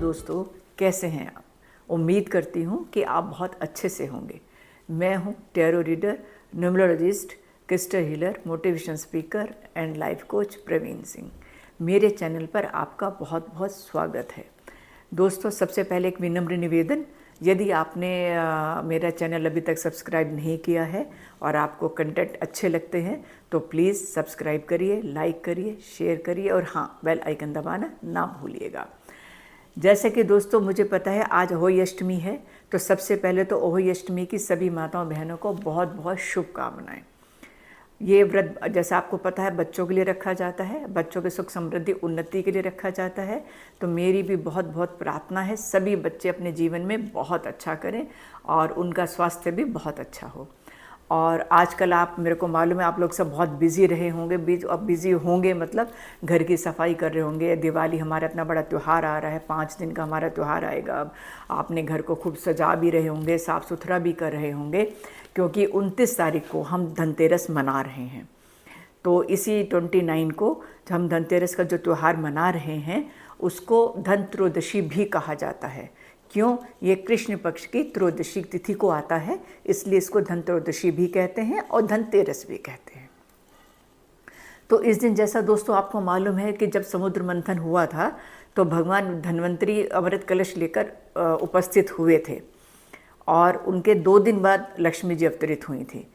दोस्तों, कैसे हैं आप? उम्मीद करती हूँ कि आप बहुत अच्छे से होंगे। मैं हूँ tarot reader, numerologist, crystal healer, motivation speaker and life coach Praveen Singh. मेरे चैनल पर आपका बहुत बहुत स्वागत है। दोस्तों, सबसे पहले एक विनम्र निवेदन, यदि आपने मेरा चैनल अभी तक सब्सक्राइब नहीं किया है और आपको कंटेंट अच्छे लगते हैं तो प्लीज़ सब्सक्राइब करिए, लाइक करिए, शेयर करिए और हाँ, बेल आइकन दबाना ना भूलिएगा। जैसे कि दोस्तों, मुझे पता है आज अहोई अष्टमी है, तो सबसे पहले तो अहोई अष्टमी की सभी माताओं बहनों को बहुत बहुत शुभकामनाएं। ये व्रत जैसा आपको पता है बच्चों के लिए रखा जाता है, बच्चों के सुख समृद्धि उन्नति के लिए रखा जाता है। तो मेरी भी बहुत बहुत प्रार्थना है सभी बच्चे अपने जीवन में बहुत अच्छा करें और उनका स्वास्थ्य भी बहुत अच्छा हो। और आजकल आप, मेरे को मालूम है आप लोग सब बहुत बिज़ी रहे होंगे, अब बिज़ी होंगे मतलब घर की सफाई कर रहे होंगे। दिवाली हमारा इतना बड़ा त्यौहार आ रहा है, 5 दिन का हमारा त्यौहार आएगा। अब आपने घर को खूब सजा भी रहे होंगे, साफ़ सुथरा भी कर रहे होंगे, क्योंकि 29 तारीख को हम धनतेरस मना रहे हैं। तो इसी 29 को हम धनतेरस का जो त्यौहार मना रहे हैं उसको धन त्रयोदशी भी कहा जाता है। क्यों? ये कृष्ण पक्ष की त्रयोदशी तिथि को आता है, इसलिए इसको धन त्रयोदशी भी कहते हैं और धनतेरस भी कहते हैं। तो इस दिन, जैसा दोस्तों आपको मालूम है कि जब समुद्र मंथन हुआ था तो भगवान धन्वंतरी अमृत कलश लेकर उपस्थित हुए थे और उनके 2 दिन बाद लक्ष्मी जी अवतरित हुई थी।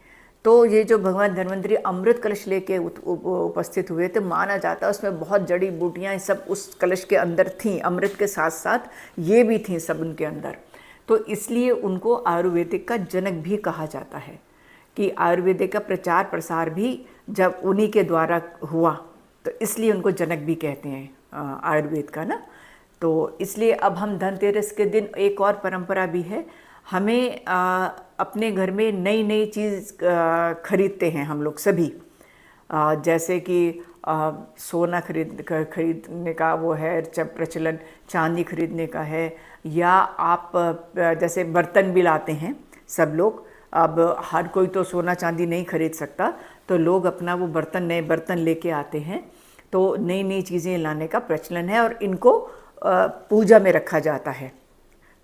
तो ये जो भगवान धन्वंतरी अमृत कलश लेके उपस्थित हुए थे, माना जाता है उसमें बहुत जड़ी बूटियाँ सब उस कलश के अंदर थीं, अमृत के साथ साथ ये भी थीं सब उनके अंदर। तो इसलिए उनको आयुर्वेदिक का जनक भी कहा जाता है कि आयुर्वेदिक का प्रचार प्रसार भी जब उन्हीं के द्वारा हुआ, तो इसलिए उनको जनक भी कहते हैं आयुर्वेद का ना। तो इसलिए अब हम धनतेरस के दिन एक और परंपरा भी है, हमें अपने घर में नई नई चीज़ खरीदते हैं हम लोग सभी। जैसे कि सोना खरीदने का वो है प्रचलन, चांदी खरीदने का है, या आप जैसे बर्तन भी लाते हैं सब लोग। अब हर कोई तो सोना चांदी नहीं खरीद सकता, तो लोग अपना वो बर्तन, नए बर्तन लेके आते हैं। तो नई नई चीज़ें लाने का प्रचलन है और इनको पूजा में रखा जाता है।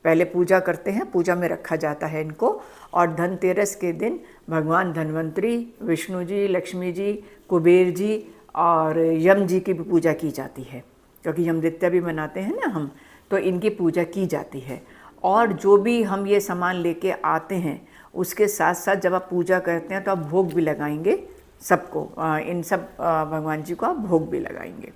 पहले पूजा करते हैं, पूजा में रखा जाता है इनको। और धनतेरस के दिन भगवान धन्वंतरी, विष्णु जी, लक्ष्मी जी, कुबेर जी और यम जी की भी पूजा की जाती है, क्योंकि यमद्वितीया भी मनाते हैं ना हम, तो इनकी पूजा की जाती है। और जो भी हम ये सामान लेके आते हैं उसके साथ साथ जब आप पूजा करते हैं तो आप भोग भी लगाएंगे सबको, इन सब भगवान जी को आप भोग भी लगाएंगे।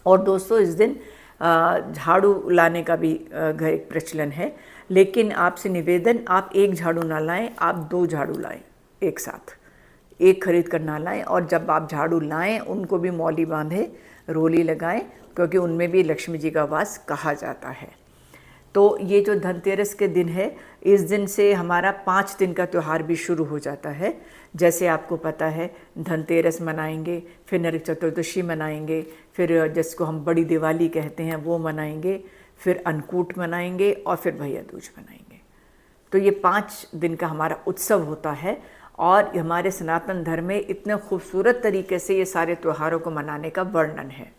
और दोस्तों, इस दिन झाड़ू लाने का भी घर एक प्रचलन है, लेकिन आपसे निवेदन, आप एक झाड़ू ना लाएं, आप 2 झाड़ू लाएं एक साथ, एक खरीद कर ना लाएं। और जब आप झाड़ू लाएं उनको भी मौली बांधे, रोली लगाएं, क्योंकि उनमें भी लक्ष्मी जी का वास कहा जाता है। तो ये जो धनतेरस के दिन है, इस दिन से हमारा 5 दिन का त्यौहार भी शुरू हो जाता है। जैसे आपको पता है धनतेरस मनाएंगे, फिर नरक चतुर्दशी मनाएंगे, फिर जिसको हम बड़ी दिवाली कहते हैं वो मनाएंगे, फिर अन्नकूट मनाएंगे और फिर भैया दूज मनाएंगे। तो ये 5 दिन का हमारा उत्सव होता है और हमारे सनातन धर्म में इतने खूबसूरत तरीके से ये सारे त्योहारों को मनाने का वर्णन है।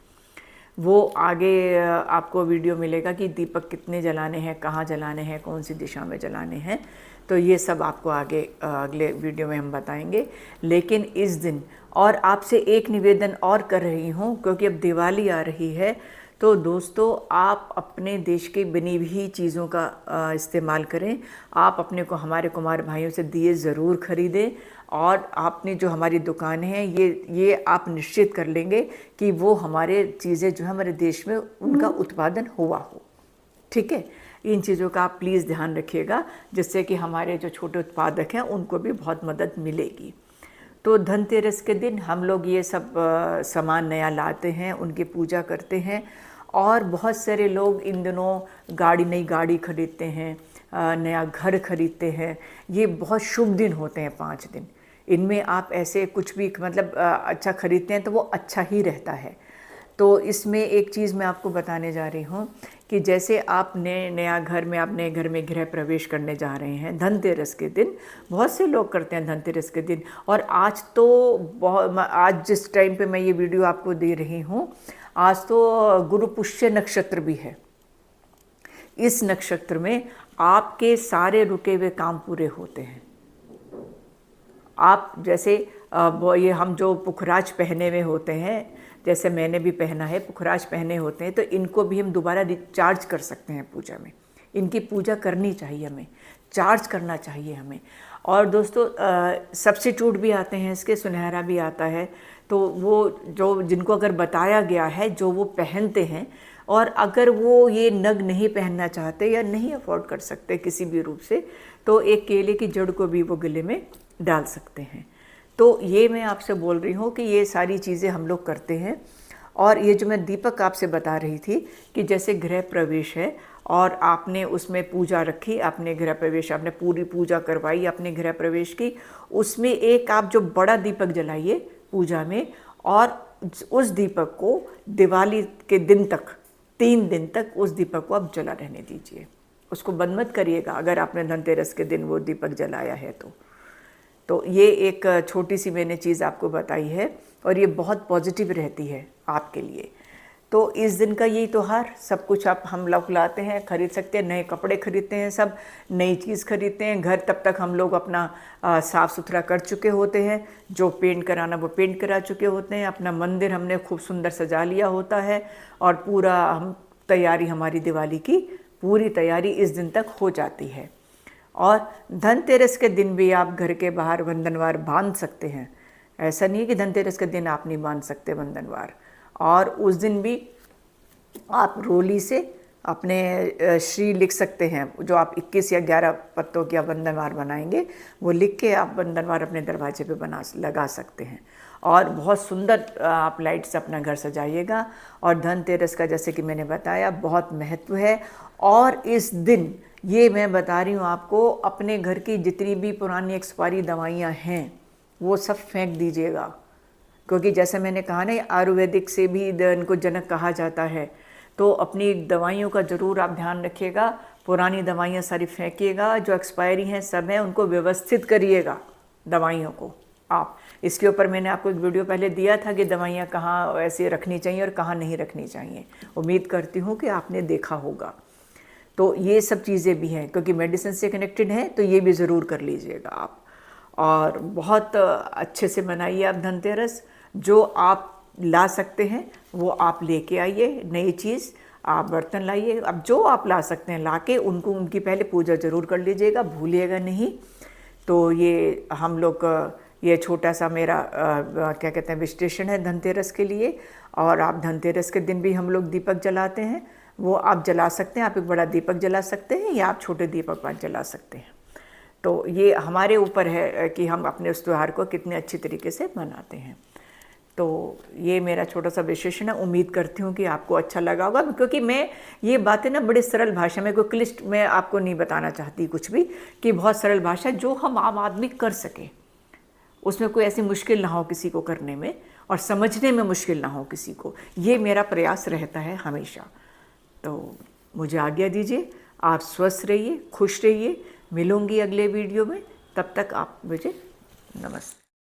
वो आगे आपको वीडियो मिलेगा कि दीपक कितने जलाने हैं, कहाँ जलाने हैं, कौन सी दिशा में जलाने हैं, तो ये सब आपको आगे अगले वीडियो में हम बताएंगे। लेकिन इस दिन और आपसे एक निवेदन और कर रही हूँ, क्योंकि अब दिवाली आ रही है, तो दोस्तों आप अपने देश की बनी हुई चीज़ों का इस्तेमाल करें। आप अपने को, हमारे कुमार भाइयों से दिए ज़रूर खरीदें और आपने जो हमारी दुकान है ये आप निश्चित कर लेंगे कि वो हमारे चीज़ें जो है हमारे देश में उनका उत्पादन हुआ हो। ठीक है, इन चीज़ों का आप प्लीज़ ध्यान रखिएगा, जिससे कि हमारे जो छोटे उत्पादक हैं उनको भी बहुत मदद मिलेगी। तो धनतेरस के दिन हम लोग ये सब सामान नया लाते हैं, उनकी पूजा करते हैं। और बहुत सारे लोग इन दिनों नई गाड़ी खरीदते हैं, नया घर खरीदते हैं। ये बहुत शुभ दिन होते हैं 5 दिन। इनमें आप ऐसे कुछ भी मतलब अच्छा खरीदते हैं तो वो अच्छा ही रहता है। तो इसमें एक चीज़ मैं आपको बताने जा रही हूँ कि जैसे आप नया घर में, आप नए घर में गृह प्रवेश करने जा रहे हैं धनतेरस के दिन, बहुत से लोग करते हैं धनतेरस के दिन। और आज तो आज जिस टाइम पे मैं ये वीडियो आपको दे रही हूँ, आज तो गुरु पुष्य नक्षत्र भी है। इस नक्षत्र में आपके सारे रुके हुए काम पूरे होते हैं। आप जैसे ये हम जो पुखराज पहने हुए होते हैं, जैसे मैंने भी पहना है, पुखराज पहने होते हैं, तो इनको भी हम दोबारा रिचार्ज कर सकते हैं पूजा में। इनकी पूजा करनी चाहिए हमें, चार्ज करना चाहिए हमें। और दोस्तों सब्स्टिट्यूट भी आते हैं इसके, सुनहरा भी आता है, तो वो जो जिनको अगर बताया गया है जो वो पहनते हैं, और अगर वो ये नग नहीं पहनना चाहते या नहीं अफोर्ड कर सकते किसी भी रूप से, तो एक केले की जड़ को भी वो गले में डाल सकते हैं। तो ये मैं आपसे बोल रही हूँ कि ये सारी चीज़ें हम लोग करते हैं। और ये जो मैं दीपक आपसे बता रही थी कि जैसे गृह प्रवेश है और आपने उसमें पूजा रखी, आपने गृह प्रवेश, आपने पूरी पूजा करवाई अपने गृह प्रवेश की, उसमें एक आप जो बड़ा दीपक जलाइए पूजा में, और उस दीपक को दिवाली के दिन तक 3 दिन तक उस दीपक को आप जला रहने दीजिए, उसको बंद मत करिएगा अगर आपने धनतेरस के दिन वो दीपक जलाया है तो ये एक छोटी सी मैंने चीज़ आपको बताई है, और ये बहुत पॉजिटिव रहती है आपके लिए। तो इस दिन का यही त्यौहार, सब कुछ आप हम लोग लाते हैं, खरीद सकते हैं, नए कपड़े खरीदते हैं, सब नई चीज़ खरीदते हैं। घर तब तक हम लोग अपना साफ़ सुथरा कर चुके होते हैं, जो पेंट कराना वो पेंट करा चुके होते हैं, अपना मंदिर हमने खूब सुंदर सजा लिया होता है, और पूरा हम तैयारी, हमारी दिवाली की पूरी तैयारी इस दिन तक हो जाती है। और धनतेरस के दिन भी आप घर के बाहर बंधनवार बांध सकते हैं, ऐसा नहीं है कि धनतेरस के दिन आप नहीं बांध सकते बंधनवार। और उस दिन भी आप रोली से अपने श्री लिख सकते हैं, जो आप 21 या 11 पत्तों की बंधनवार बनाएंगे, वो लिख के आप बंधनवार अपने दरवाजे पे लगा सकते हैं। और बहुत सुंदर आप लाइट से अपना घर सजाइएगा। और धनतेरस का जैसे कि मैंने बताया बहुत महत्व है। और इस दिन ये मैं बता रही हूँ आपको, अपने घर की जितनी भी पुरानी एक्सपायरी दवाइयाँ हैं वो सब फेंक दीजिएगा, क्योंकि जैसे मैंने कहा ना, आयुर्वेदिक से भी इनको जनक कहा जाता है। तो अपनी दवाइयों का ज़रूर आप ध्यान रखिएगा, पुरानी दवाइयाँ सारी फेंकिएगा, जो एक्सपायरी हैं सब हैं उनको व्यवस्थित करिएगा दवाइयों को आप। इसके ऊपर मैंने आपको एक वीडियो पहले दिया था कि दवाइयाँ कहाँ ऐसे रखनी चाहिए और कहाँ नहीं रखनी चाहिए, उम्मीद करती हूँ कि आपने देखा होगा। तो ये सब चीज़ें भी हैं, क्योंकि मेडिसिन से कनेक्टेड हैं, तो ये भी ज़रूर कर लीजिएगा आप। और बहुत अच्छे से मनाइए आप धनतेरस। जो आप ला सकते हैं वो आप लेके आइए, नई चीज़ आप बर्तन लाइए, अब जो आप ला सकते हैं ला के उनको, उनकी पहले पूजा ज़रूर कर लीजिएगा, भूलिएगा नहीं। तो ये हम लोग ये छोटा सा मेरा क्या कहते हैं विश्लेषण है धनतेरस के लिए। और आप धनतेरस के दिन भी हम लोग दीपक जलाते हैं, वो आप जला सकते हैं, आप एक बड़ा दीपक जला सकते हैं या आप छोटे दीपक जला सकते हैं। तो ये हमारे ऊपर है कि हम अपने उस त्यौहार को कितने अच्छी तरीके से मनाते हैं। तो ये मेरा छोटा सा विश्लेषण है, उम्मीद करती हूँ कि आपको अच्छा लगा होगा, क्योंकि मैं ये बातें ना बड़ी सरल भाषा में, कोई क्लिष्ट मैं आपको नहीं बताना चाहती कुछ भी, कि बहुत सरल भाषा जो हम आम आदमी कर सके, उसमें कोई ऐसी मुश्किल ना हो किसी को करने में, और समझने में मुश्किल ना हो किसी को। ये मेरा प्रयास रहता है हमेशा। तो मुझे आज्ञा दीजिए, आप स्वस्थ रहिए, खुश रहिए। मिलूंगी अगले वीडियो में, तब तक आप मुझे नमस्ते।